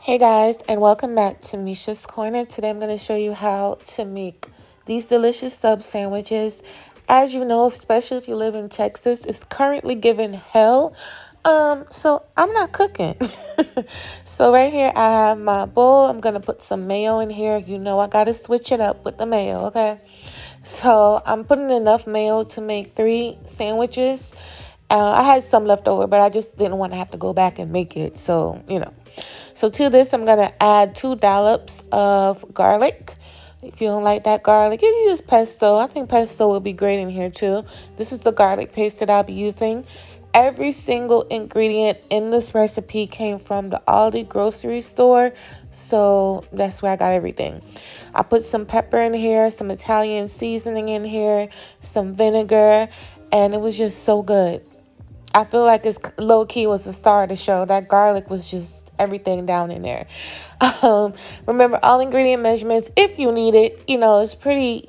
Hey guys, and welcome back to Misha's Corner. Today I'm going to show you how to make these delicious sub sandwiches. As you know, especially if you live in Texas, it's currently giving hell. So I'm not cooking. So right here I have my bowl. I'm going to put some mayo in here. You know I got to switch it up with the mayo, okay? So I'm putting enough mayo to make 3 sandwiches. I had some left over, but I just didn't want to have to go back and make it. So, So to this, I'm going to add 2 dollops of garlic. If you don't like that garlic, you can use pesto. I think pesto will be great in here too. This is the garlic paste that I'll be using. Every single ingredient in this recipe came from the Aldi grocery store. So that's where I got everything. I put some pepper in here, some Italian seasoning in here, some vinegar, and it was just so good. I feel like it's low-key was the star of the show. That garlic was just everything down in there. Remember, all ingredient measurements, if you need it, it's pretty,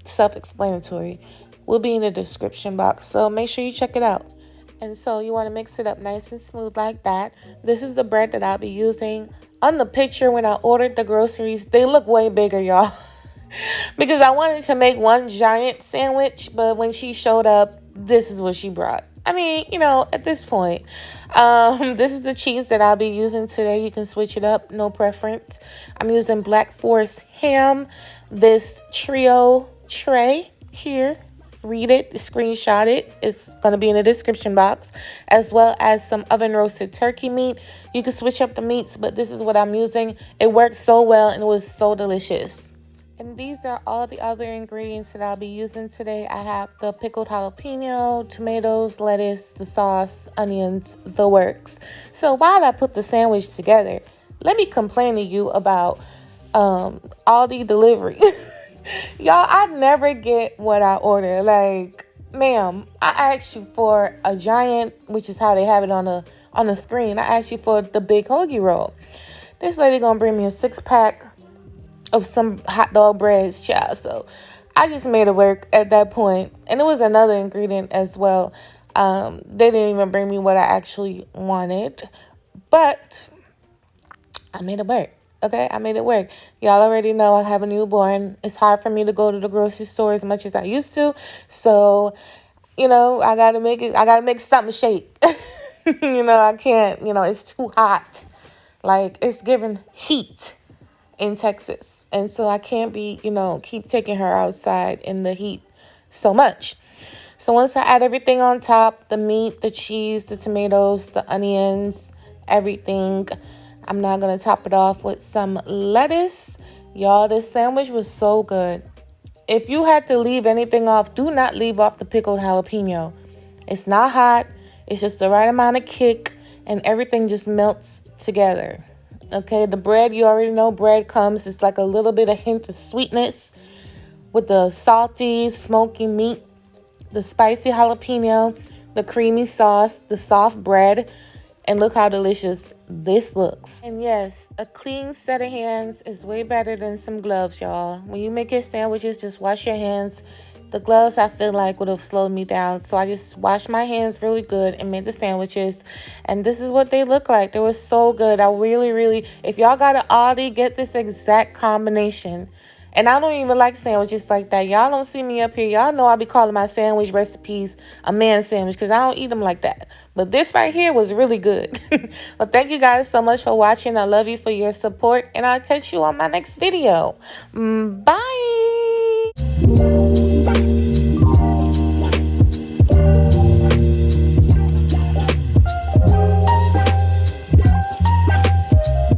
self-explanatory. Will be in the description box, so make sure you check it out. And so you want to mix it up nice and smooth like that. This is the bread that I'll be using. On the picture when I ordered the groceries, they look way bigger, y'all. Because I wanted to make one giant sandwich, but when she showed up, this is what she brought. I mean, at this point, this is the cheese that I'll be using today. You can switch it up, no preference. I'm using Black Forest ham, this trio tray here. Read it, screenshot it. It's going to be in the description box, as well as some oven roasted turkey meat. You can switch up the meats, but this is what I'm using. It worked so well and it was so delicious. And these are all the other ingredients that I'll be using today. I have the pickled jalapeno, tomatoes, lettuce, the sauce, onions, the works. So while I put the sandwich together, let me complain to you about Aldi delivery. Y'all, I never get what I order. Like, ma'am, I asked you for a giant, which is how they have it on the screen. I asked you for the big hoagie roll. This lady gonna bring me a 6-pack of some hot dog breads, child. So I just made it work at that point. And it was another ingredient as well. They didn't even bring me what I actually wanted. But I made it work. Okay, I made it work. Y'all already know I have a newborn. It's hard for me to go to the grocery store as much as I used to. So, I gotta make something shake. I can't, it's too hot. Like, it's giving heat in Texas. And so I can't be, keep taking her outside in the heat so much. So once I add everything on top, the meat, the cheese, the tomatoes, the onions, everything, I'm now going to top it off with some lettuce. Y'all, this sandwich was so good. If you had to leave anything off, do not leave off the pickled jalapeno. It's not hot. It's just the right amount of kick, and everything just melts together. Okay, the bread, you already know bread comes. It's like a little bit of hint of sweetness with the salty, smoky meat, the spicy jalapeno, the creamy sauce, the soft bread. And look how delicious this looks. And yes, a clean set of hands is way better than some gloves, y'all. When you make your sandwiches, just wash your hands. The gloves, I feel like, would have slowed me down. So I just washed my hands really good and made the sandwiches. And this is what they look like. They were so good. I really, if y'all got an Aldi, get this exact combination. And I don't even like sandwiches like that. Y'all don't see me up here. Y'all know I be calling my sandwich recipes a man sandwich because I don't eat them like that. But this right here was really good. Well, thank you guys so much for watching. I love you for your support. And I'll catch you on my next video. Bye.